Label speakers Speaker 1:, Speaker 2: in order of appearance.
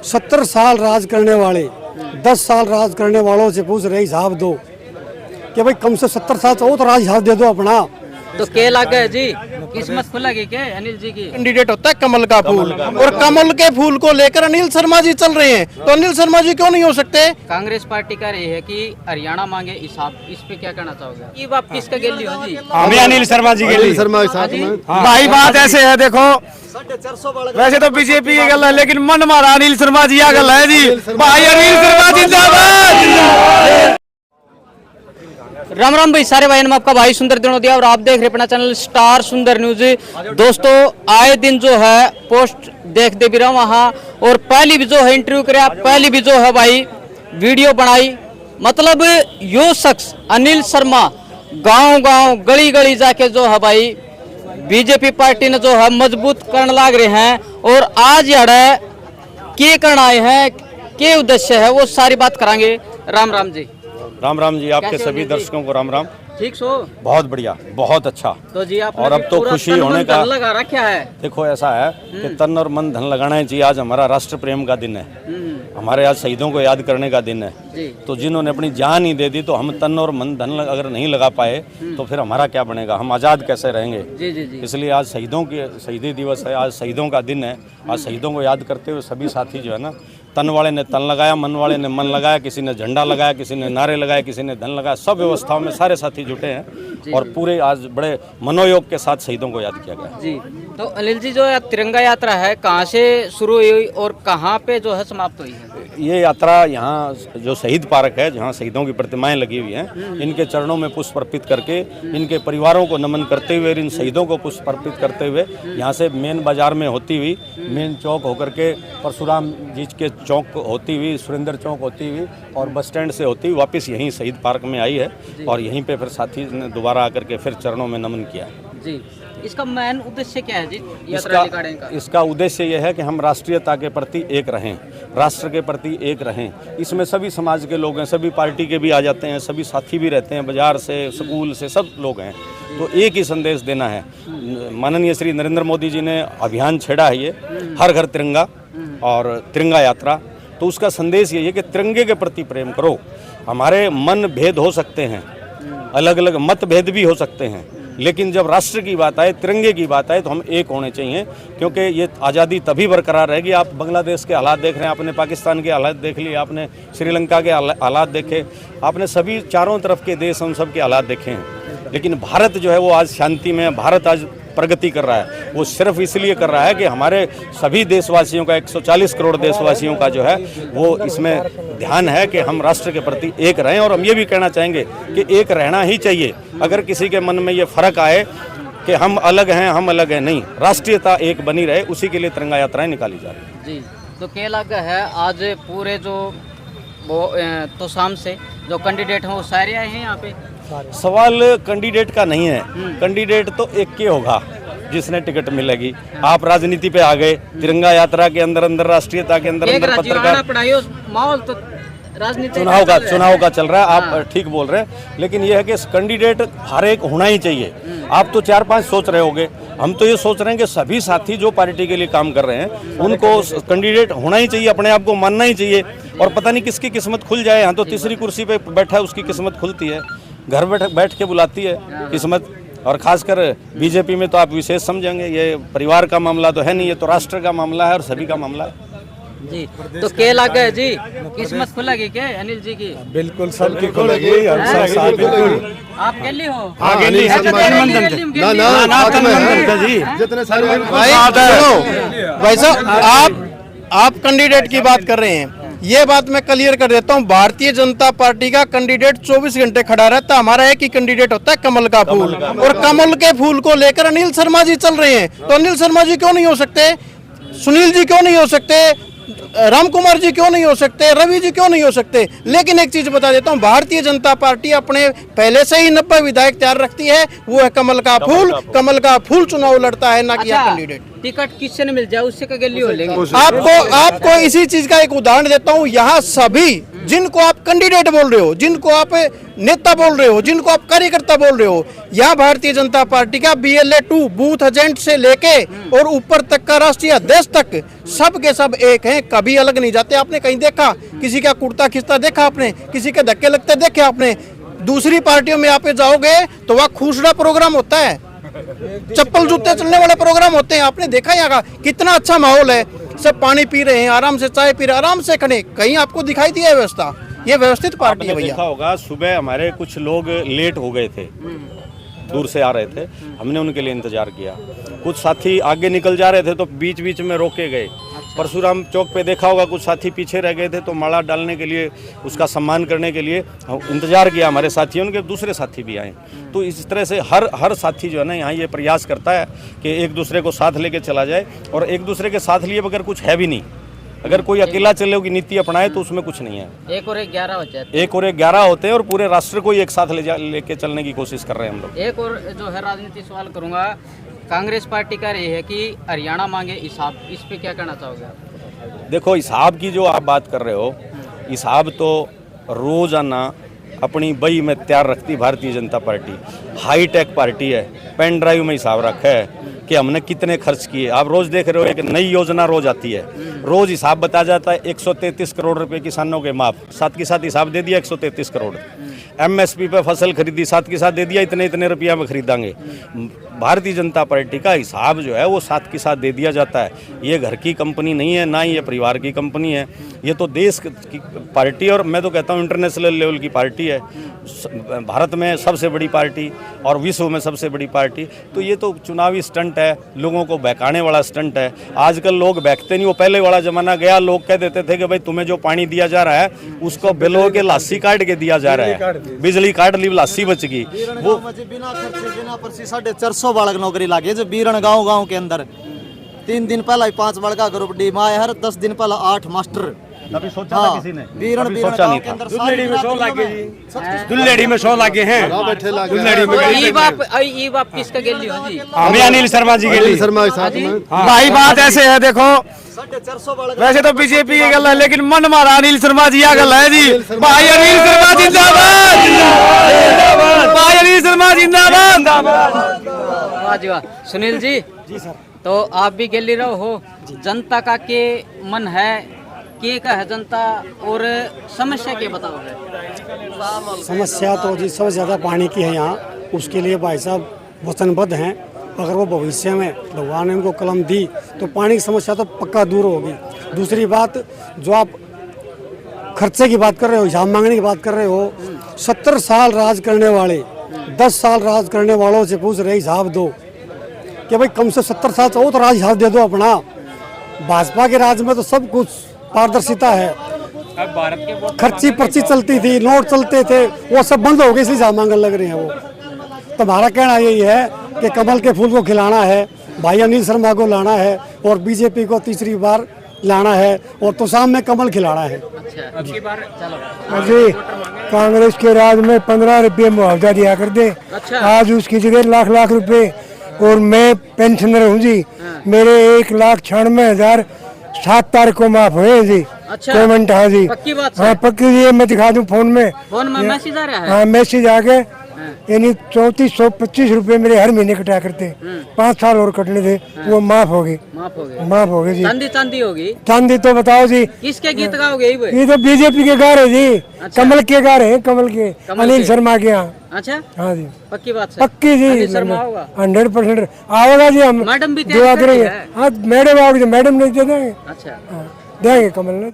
Speaker 1: 70 साल राज करने वाले 10 साल राज करने वालों से पूछ रहे हिसाब दो कि भाई कम से 70 साल तो राज हिसाब दे दो अपना।
Speaker 2: तो क्या लग है जी, किस्मत खुलेगी क्या अनिल जी की?
Speaker 3: कैंडिडेट होता है कमल का फूल, और कमल के फूल को लेकर अनिल शर्मा जी चल रहे हैं, तो अनिल शर्मा जी क्यों नहीं हो सकते?
Speaker 2: कांग्रेस पार्टी का रही है कि हरियाणा मांगे हिसाब, इस पे क्या कहना चाहोगे? ये आप किसका गेली हो जी?
Speaker 4: हमें अनिल शर्मा जी के लिए।
Speaker 5: शर्मा
Speaker 4: भाई बात ऐसे है, देखो वैसे तो बीजेपी की गल है, लेकिन मन मारा अनिल शर्मा जी आ गल है जी। भाई अनिल शर्मा जिंदाबाद।
Speaker 2: राम राम भाई, सारे भाई, आपका भाई सुंदर दिनोदिया और आप देख रहे अपना चैनल स्टार सुंदर न्यूज। दोस्तों आए दिन जो है पोस्ट देखते भी रहा वहाँ, और पहली भी जो है इंटरव्यू करे, पहली भी जो है भाई वीडियो बनाई। मतलब यो शख्स अनिल शर्मा गांव गांव गली गली जाके जो है भाई बीजेपी पार्टी ने जो है मजबूत करने लाग रहे हैं, और आज यार क्या करना आए हैं, क्या उद्देश्य है, वो सारी बात करांगे। राम राम जी।
Speaker 4: राम राम जी, आपके सभी दर्शकों को राम राम।
Speaker 2: ठीक सो?
Speaker 4: बहुत बढ़िया, बहुत अच्छा।
Speaker 2: तो जी आप
Speaker 4: और अब तो खुशी होने का
Speaker 2: लगा रखा है।
Speaker 4: देखो ऐसा है कि तन और मन धन लगाना ही चाहिए। आज हमारा राष्ट्र प्रेम का दिन है, हमारे आज शहीदों को याद करने का दिन है। तो जिन्होंने अपनी जान ही दे दी, तो हम तन और मन धन अगर नहीं लगा पाए तो फिर हमारा क्या बनेगा, हम आज़ाद कैसे रहेंगे? इसलिए आज शहीदों की शहीदी दिवस है, आज शहीदों का दिन है। आज शहीदों को याद करते हुए सभी साथी जो है ना, तन वाले ने तन लगाया, मन वाले ने मन लगाया, किसी ने झंडा लगाया, किसी ने नारे लगाए, किसी ने धन लगाया, सब व्यवस्थाओं में सारे साथी जुटे हैं और पूरे आज बड़े मनोयोग के साथ शहीदों को याद किया गया
Speaker 2: जी। तो अनिल जी, जो तिरंगा यात्रा है कहाँ से शुरू हुई और कहाँ पे जो है समाप्त हुई है?
Speaker 4: ये यात्रा यहाँ जो शहीद पार्क है, जहाँ शहीदों की प्रतिमाएं लगी हुई हैं, इनके चरणों में पुष्प अर्पित करके, इनके परिवारों को नमन करते हुए, इन शहीदों को पुष्प अर्पित करते हुए यहाँ से मेन बाजार में होती हुई, मेन चौक होकर के परशुराम जी के चौक होती हुई, सुरेंद्र चौक होती हुई और बस स्टैंड से होती हुई वापस यहीं शहीद पार्क में आई है। और यहीं पे फिर साथी ने दोबारा आकर के फिर चरणों में नमन किया
Speaker 2: जी। इसका मेन उद्देश्य क्या है जी यात्रा निकालने का?
Speaker 4: इसका उद्देश्य यह है कि हम राष्ट्रीयता के प्रति एक रहें, राष्ट्र के प्रति एक रहें। इसमें सभी समाज के लोग हैं, सभी पार्टी के भी आ जाते हैं, सभी साथी भी रहते हैं, बाजार से स्कूल से सब लोग हैं। तो एक ही संदेश देना है। माननीय श्री नरेंद्र मोदी जी ने अभियान छेड़ा है, ये हर घर तिरंगा और तिरंगा यात्रा। तो उसका संदेश यही है कि तिरंगे के प्रति प्रेम करो। हमारे मन भेद हो सकते हैं, अलग अलग मतभेद भी हो सकते हैं, लेकिन जब राष्ट्र की बात आए, तिरंगे की बात आए, तो हम एक होने चाहिए, क्योंकि ये आज़ादी तभी बरकरार रहेगी। आप बांग्लादेश के हालात देख रहे हैं, आपने पाकिस्तान के हालात देख लिए, आपने श्रीलंका के हालात देखे, आपने सभी चारों तरफ के देश उन सब के हालात देखे हैं। लेकिन भारत जो है वो आज शांति में, भारत आज प्रगति कर रहा है। वो सिर्फ इसलिए कर रहा है कि हमारे सभी देशवासियों का, 140 करोड़ देशवासियों का जो है वो इसमें ध्यान है कि हम राष्ट्र के प्रति एक रहें। और हम ये भी कहना चाहेंगे कि एक रहना ही चाहिए। अगर किसी के मन में ये फर्क आए कि हम अलग हैं, हम अलग हैं, नहीं, राष्ट्रीयता एक बनी रहे, उसी के लिए तिरंगा यात्राएं निकाली जा रही है
Speaker 2: जी। तो क्या लगा है आज पूरे जो वो तो शाम से जो कैंडिडेट हैं वो सारे आए हैं यहाँ पे?
Speaker 4: सवाल कैंडिडेट का नहीं है, कैंडिडेट तो एक के होगा जिसने टिकट मिलेगी। आप राजनीति पे आ गए, तिरंगा यात्रा के अंदर अंदर, राष्ट्रीयता के अंदर अंदर पत्रकार
Speaker 2: माहौल तो राजनीति
Speaker 4: चुनाव का चल रहा है। आप ठीक बोल रहे हैं, लेकिन यह है कि कैंडिडेट हर एक होना ही चाहिए। आप तो 4-5 सोच रहे होंगे, हम तो ये सोच रहे हैं कि सभी साथी जो पार्टी के लिए काम कर रहे हैं उनको कैंडिडेट होना ही चाहिए, अपने आप को मानना ही चाहिए। और पता नहीं किसकी किस्मत खुल जाए। यहाँ तो तीसरी कुर्सी पे बैठा है, उसकी किस्मत खुलती है, घर बैठ के बुलाती है किस्मत। और खासकर बीजेपी में तो आप विशेष समझेंगे, ये परिवार का मामला तो है नहीं, ये तो राष्ट्र का मामला है और सभी का मामला है
Speaker 2: जी। तो क्या लगा है जी, किस्मत खुलेगी क्या अनिल जी की?
Speaker 5: बिल्कुल सबकी खुलेगी। बिल्कुल
Speaker 2: आप कैली हो?
Speaker 5: जितने सारे
Speaker 3: भाई साहब, आप कैंडिडेट की बात कर रहे हैं, ये बात मैं क्लियर कर देता हूँ। भारतीय जनता पार्टी का कैंडिडेट 24 घंटे खड़ा रहता है। हमारा एक ही कैंडिडेट होता है कमल का फूल, और कमल के फूल को लेकर अनिल शर्मा जी चल रहे हैं। तो अनिल शर्मा जी क्यों नहीं हो सकते? सुनील जी क्यों नहीं हो सकते? राम कुमार जी क्यों नहीं हो सकते? रवि जी क्यों नहीं हो सकते? लेकिन एक चीज बता देता हूँ, भारतीय जनता पार्टी अपने पहले से ही 90 विधायक तैयार रखती है। वो है कमल का फूल। कमल का फूल चुनाव लड़ता है, ना कि कैंडिडेट।
Speaker 2: टिकट किससे न मिल जाए उससे का गली हो लेंगे।
Speaker 3: आपको इसी चीज का एक उदाहरण देता हूँ। यहाँ सभी जिनको आप कैंडिडेट बोल रहे हो, जिनको आप नेता बोल रहे हो, जिनको आप कार्यकर्ता बोल रहे हो, यहाँ भारतीय जनता पार्टी का BLA-2 बूथ एजेंट से लेके और ऊपर तक का राष्ट्रीय अध्यक्ष तक सब के सब एक हैं, कभी अलग नहीं जाते। आपने कहीं देखा किसी का कुर्ता खिंचता देखा आपने, किसी के धक्के लगते देखे आपने? दूसरी पार्टियों में आप जाओगे तो वहाँ खूसरा प्रोग्राम होता है, चप्पल जूते चलने वाले प्रोग्राम होते हैं। आपने देखा यहाँ का कितना अच्छा माहौल है, सब पानी पी रहे हैं, आराम से चाय पी रहे हैं, आराम से खड़े। कहीं आपको दिखाई दिया है व्यवस्था? ये व्यवस्थित पार्टी है
Speaker 4: आपने
Speaker 3: भैया।
Speaker 4: देखा होगा सुबह हमारे कुछ लोग लेट हो गए थे, दूर से आ रहे थे, हमने उनके लिए इंतजार किया। कुछ साथी आगे निकल जा रहे थे तो बीच बीच में रोके गए। परशुराम चौक पे देखा होगा कुछ साथी पीछे रह गए थे तो माला डालने के लिए, उसका सम्मान करने के लिए इंतजार किया हमारे साथियों के, दूसरे साथी भी आए। तो इस तरह से हर साथी जो है ना यहाँ ये प्रयास करता है कि एक दूसरे को साथ लेके चला जाए, और एक दूसरे के साथ लिए बगैर कुछ है भी नहीं। अगर कोई अकेला चले की नीति अपनाए तो उसमें कुछ नहीं है।
Speaker 2: 1 और 1 11 हो जाते हैं।
Speaker 4: 1 और 1 11 होते हैं और पूरे राष्ट्र को ही एक साथ लेके चलने की कोशिश कर रहे हैं हम लोग।
Speaker 2: एक और जो है राजनीति सवाल करूंगा, कांग्रेस पार्टी का ये है कि हरियाणा मांगे हिसाब, इस पे क्या कहना चाहोगे आप?
Speaker 4: देखो, हिसाब की जो आप बात कर रहे हो, हिसाब तो रोजाना अपनी बही में तैयार रखती Bharatiya Janata party. Hi tech party है, पेन ड्राइव में हिसाब रखा है कि हमने कितने खर्च किए। आप रोज देख रहे हो एक नई योजना रोज आती है, रोज हिसाब बताया जाता है। 133 करोड़ रुपए किसानों के माफ, साथ के साथ हिसाब दे दिया 133 करोड़। MSP पे फसल खरीदी, साथ के साथ दे दिया इतने इतने रुपया में खरीदेंगे। भारतीय जनता पार्टी का हिसाब जो है वो साथ के साथ दे दिया जाता है। ये घर की कंपनी नहीं है, ना ही ये परिवार की कंपनी है, ये तो देश की पार्टी, और मैं तो कहता हूँ इंटरनेशनल लेवल की पार्टी है। भारत में सबसे बड़ी पार्टी और विश्व में सबसे बड़ी पार्टी। तो ये तो चुनावी स्टंट है, लोगों को बहकाने वाला स्टंट है। आजकल लोग बहकते नहीं, वो पहले वाला जमाना गया। लोग कह देते थे कि भाई तुम्हें जो पानी दिया जा रहा है उसको बिलो के लासी काट के दिया जा रहा है, बिजली काट ली लासी बच गई। वो
Speaker 6: बिना खर्चे बिना पर्ची 450 बालक नौकरी लागे जो बीरण गांव के अंदर 3 दिन पहला 5 बालका ग्रुप डी माए हर 10 दिन पहला 8 मास्टर।
Speaker 4: अभी सोचा था किसी ने?
Speaker 6: बीरण
Speaker 4: अभी सोचा नहीं था।
Speaker 5: दुल्लेड़ी में 100 लागे जी, दुल्लेड़ी में 100 लागे हैं, दुल्लेड़ी में।
Speaker 2: ई बाप किसका गेली हो जी?
Speaker 5: हमें अनिल शर्मा जी के लिए।
Speaker 6: शर्मा के साथ में
Speaker 5: भाई बात ऐसे है, देखो
Speaker 6: 450 बालक
Speaker 5: वैसे तो बीजेपी की गल है, लेकिन मन मारा अनिल शर्मा जी आ गल है जी। भाई अनिल शर्मा जिंदाबाद, भाई अनिल शर्मा जिंदाबाद।
Speaker 2: वाह जी वाह। सुनील जी,
Speaker 1: सर।
Speaker 2: तो आप भी गेली रहो हो, जनता का के मन है के का है जनता, और समस्या के बताओ?
Speaker 1: समस्या तो जी सबसे ज़्यादा पानी की है यहाँ, उसके लिए भाई साहब वचनबद्ध हैं। अगर वो भविष्य में भगवान ने उनको कलम दी तो पानी की समस्या तो पक्का दूर होगी। दूसरी बात, जो आप खर्चे की बात कर रहे हो, हिसाब मांगने की बात कर रहे हो, 70 साल राज करने वाले 10 साल राज करने वालों से पूछ रहे हिसाब दो कि भाई कम से 70 साल तो राज हिसाब दे दो अपना। भाजपा के राज में तो सब कुछ पारदर्शिता है, खर्ची पर्ची चलती थी, नोट चलते थे, वो सब बंद हो गए, इसलिए हिसाब मांगने लग रहे हैं वो। तो हमारा कहना यही है कि कमल के फूल को खिलाना है, भाई अनिल शर्मा को लाना है, और बीजेपी को तीसरी बार लाना है, और तो शाम में कमल खिलाना है।
Speaker 7: जी, कांग्रेस के राज में 15 रुपये मुआवजा दिया कर दे, आज उसकी जगह लाख लाख रुपए। और मैं पेंशनर हूँ जी, मेरे 1,96,000 7 तारीख को माफ हुए जी।
Speaker 2: अच्छा,
Speaker 7: पेमेंट। हाँ जी,
Speaker 2: पक्की बात
Speaker 7: हाँ पक्की जी, मैं दिखा दूँ फोन में
Speaker 2: मैसेज आ रहा है।
Speaker 7: हाँ मैसेज आ गए, यानी 3425 रुपए मेरे हर महीने कटा करते, 5 साल और कटने थे, वो माफ हो गए, माफ हो गए जी।
Speaker 2: चांदी होगी।
Speaker 7: चांदी तो बताओ जी,
Speaker 2: किसके गीत गाओगे?
Speaker 7: ये तो बीजेपी के गा रहे जी। अच्छा। कमल के गा रहे हैं, कमल के, अनिल शर्मा के यहाँ।
Speaker 2: अच्छा,
Speaker 7: हाँ जी,
Speaker 2: पक्की बात,
Speaker 7: पक्की जी, 100% आएगा जी। हम
Speaker 2: मैडम भी
Speaker 7: दुआ करेंगे। हाँ मैडम आओगे, मैडम नहीं दे देंगे।
Speaker 2: अच्छा,
Speaker 7: देंगे कमल ने।